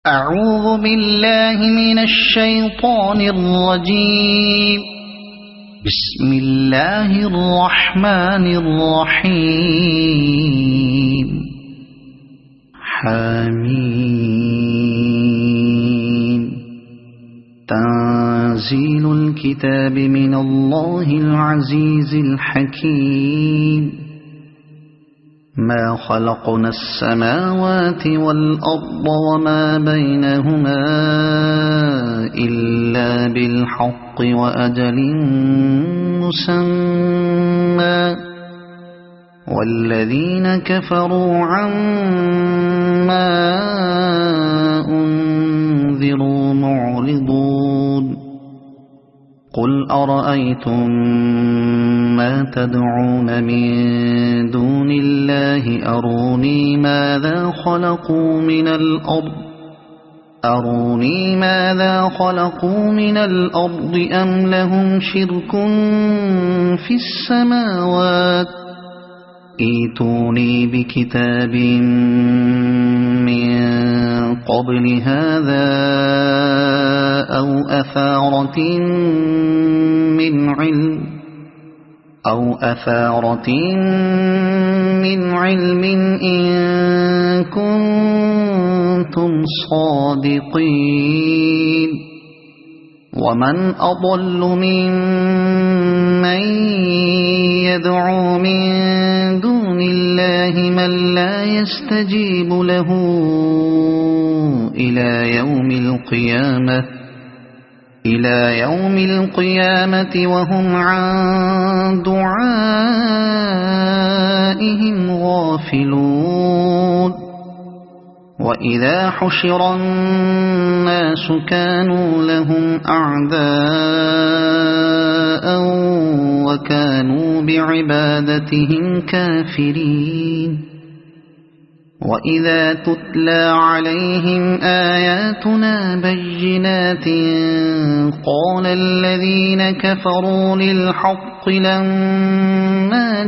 أعوذ بالله من الشيطان الرجيم. بسم الله الرحمن الرحيم. حميم. تنزيل الكتاب من الله العزيز الحكيم. ما خلقنا السماوات والأرض وما بينهما إلا بالحق وأجل مسمى والذين كفروا عما أنذروا معرضون. قل أرأيتم ما تدعون من دون الله أروني ماذا خلقوا من الأرض أم لهم شرك في السماوات ائتوني بكتاب من قبل هذا أو أثارة من علم إن كنتم صادقين. ومن أضل ممن يدعو من دون الله من لا يستجيب له إلى يوم القيامة وهم عن دعائهم غافلون. وإذا حشر الناس كانوا لهم أعداء وكانوا بعبادتهم كافرين. وإذا تتلى عليهم آياتنا بينات قال الذين كفروا للحق لما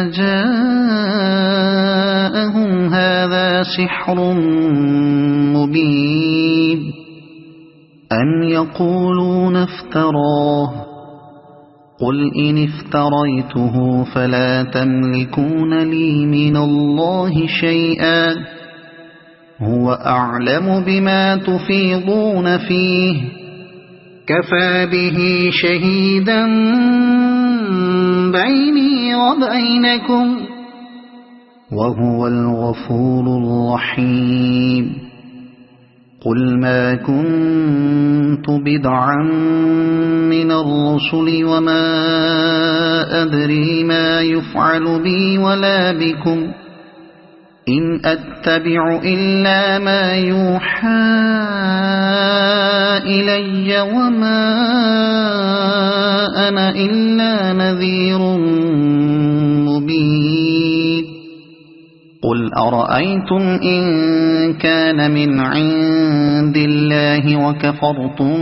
جاءهم هذا سحر مبين أم يقولون افتراه قل إن افتريته فلا تملكون لي من الله شيئا هو أعلم بما تفيضون فيه كفى به شهيدا بيني وبينكم وهو الغفور الرحيم. قل ما كنت بدعا من الرسل وما أدري ما يفعل بي ولا بكم إن أتبع إلا ما يوحى إلي وما أنا إلا نذير مبين. قل أرأيتم إن كان من عند الله وكفرتم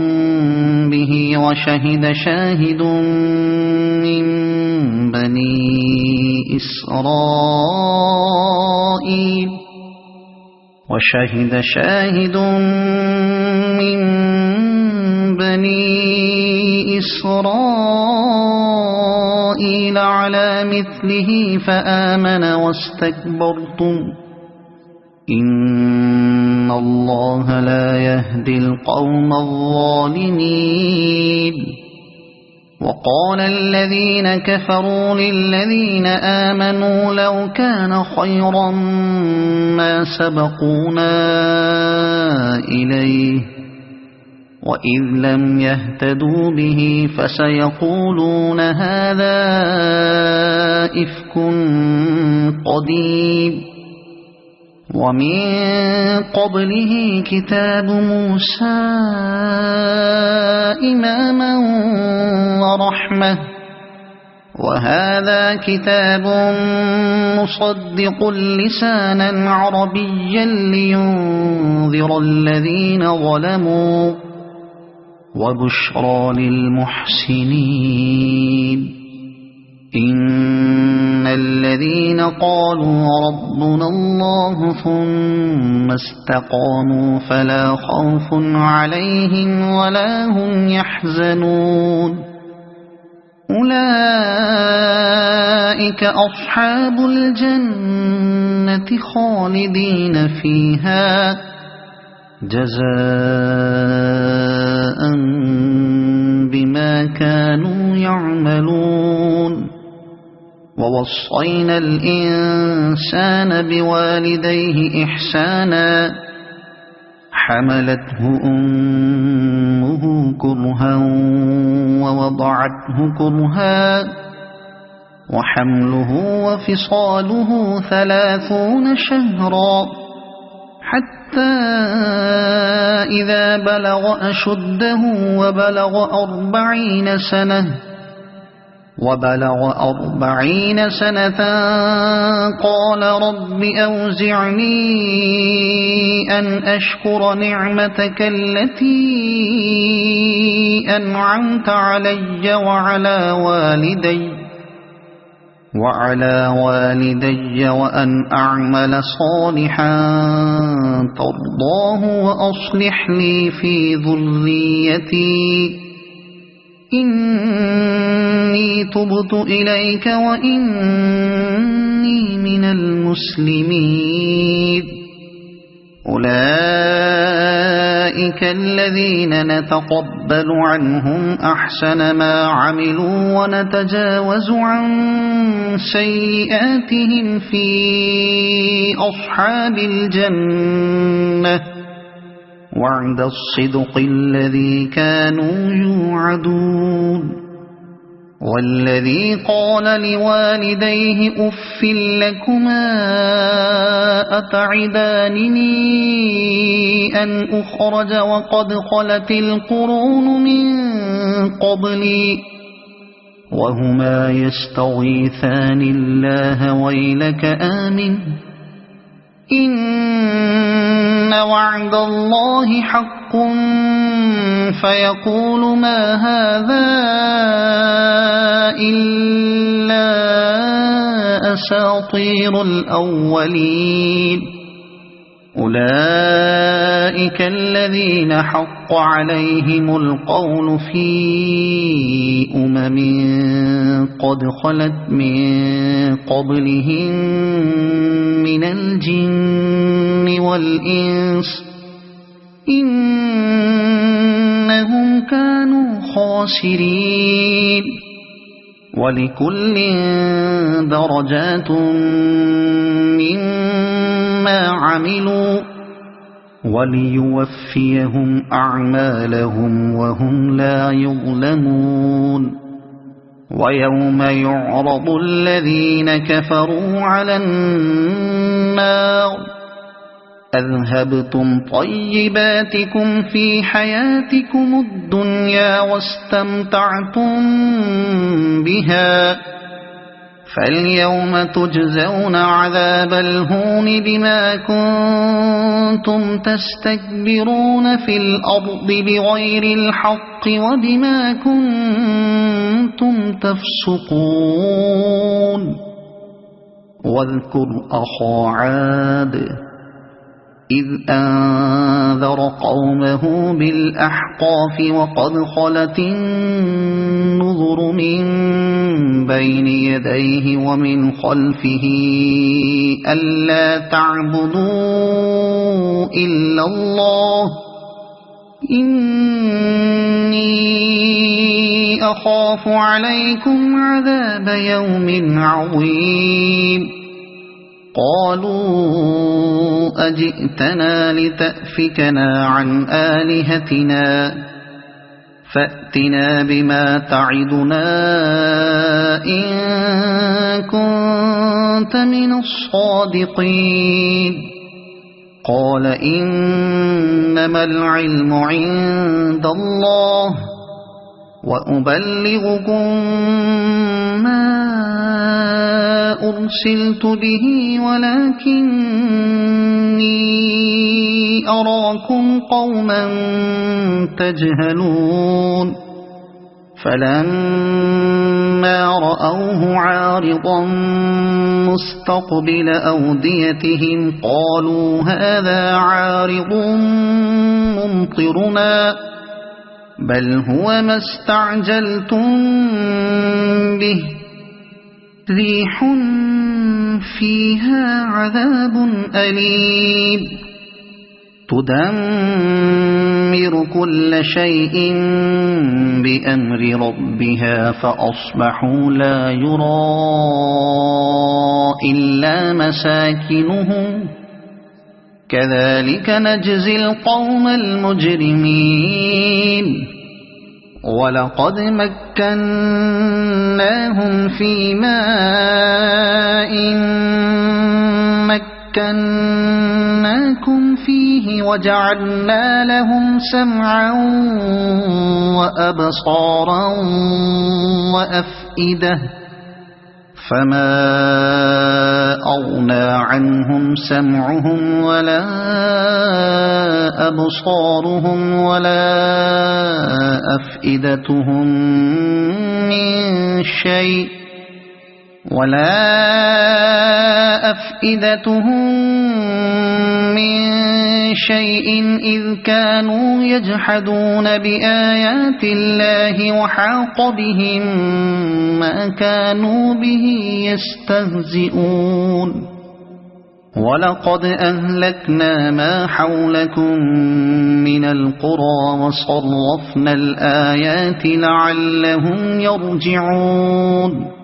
به وشهد شاهد من بني إسرائيل على مثله فآمن واستكبرتم إن الله لا يهدي القوم الظالمين. وقال الذين كفروا للذين آمنوا لو كان خيرا ما سبقونا إليه وإذ لم يهتدوا به فسيقولون هذا إفك قديم. ومن قبله كتاب موسى إماما ورحمة وهذا كتاب مصدق لسانا عربيا لينذر الذين ظلموا وبشرى للمحسنين قالوا ربنا الله ثم استقاموا فلا خوف عليهم ولا هم يحزنون أولئك أصحاب الجنة خالدين فيها جزاء بما كانوا يعملون ووصينا الإنسان بوالديه إحسانا حملته أمه كرها ووضعته كرها وحمله وفصاله 30 شهرا حتى إذا بلغ أشده وبلغ 40 سنة قال رب أوزعني أن أشكر نعمتك التي أنعمت علي وعلى والدي وأن أعمل صالحا ترضاه وأصلح لي في ذريتي إني تبت إليك وإني من المسلمين أولئك الذين نتقبل عنهم أحسن ما عملوا ونتجاوز عن سيئاتهم في أصحاب الجنة وعد الصدق الذي كانوا يوعدون والذي قال لوالديه أف لكما أتعدانني أن أخرج وقد خلت القرون من قبلي وهما يستغيثان الله ويلك آمن إن وعد الله حق فيقول ما هذا إلا أساطير الأولين أولئك الذين حق عليهم القول في قد خلت من قبلهم من الجن والإنس إنهم كانوا خاسرين ولكل درجات مما عملوا وليوفيهم أعمالهم وهم لا يظلمون ويوم يعرض الذين كفروا على النار أذهبتم طيباتكم في حياتكم الدنيا واستمتعتم بها فاليوم تجزون عذاب الهون بما كنتم تستكبرون في الأرض بغير الحق وبما كنتم تفسقون واذكر أخا عاد إذ أنذر قومه بالأحقاف وقد خلت النذر من بين يديه ومن خلفه ألا تعبدوا إلا الله إني أخاف عليكم عذاب يوم عظيم قالوا أجئتنا لتأفكنا عن آلهتنا فأتنا بما تعدنا إن كنت من الصادقين قال إنما العلم عند الله وأبلغكم ما أرسلت به ولكني أراكم قوما تجهلون فلما رأوه عارضا مستقبل أوديتهم قالوا هذا عارض ممطرنا بل هو ما استعجلتم به ريح فيها عذاب أليم تدمر كل شيء بأمر ربها فأصبحوا لا يرى إلا مساكنهم كذلك نجزي القوم المجرمين ولقد مكناهم في ماء مكناكم فيه وجعلنا لهم سمعا وأبصارا وأفئدة فما أغنى عنهم سمعهم ولا أبصارهم ولا أفئدتهم من شيء إذ كانوا يجحدون بآيات الله وحاق بهم ما كانوا به يستهزئون ولقد أهلكنا ما حولكم من القرى وصرفنا الآيات لعلهم يرجعون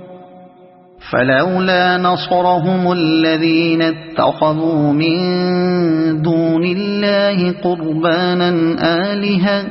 فلولا نصرهم الذين اتخذوا من دون الله قربانا آلهة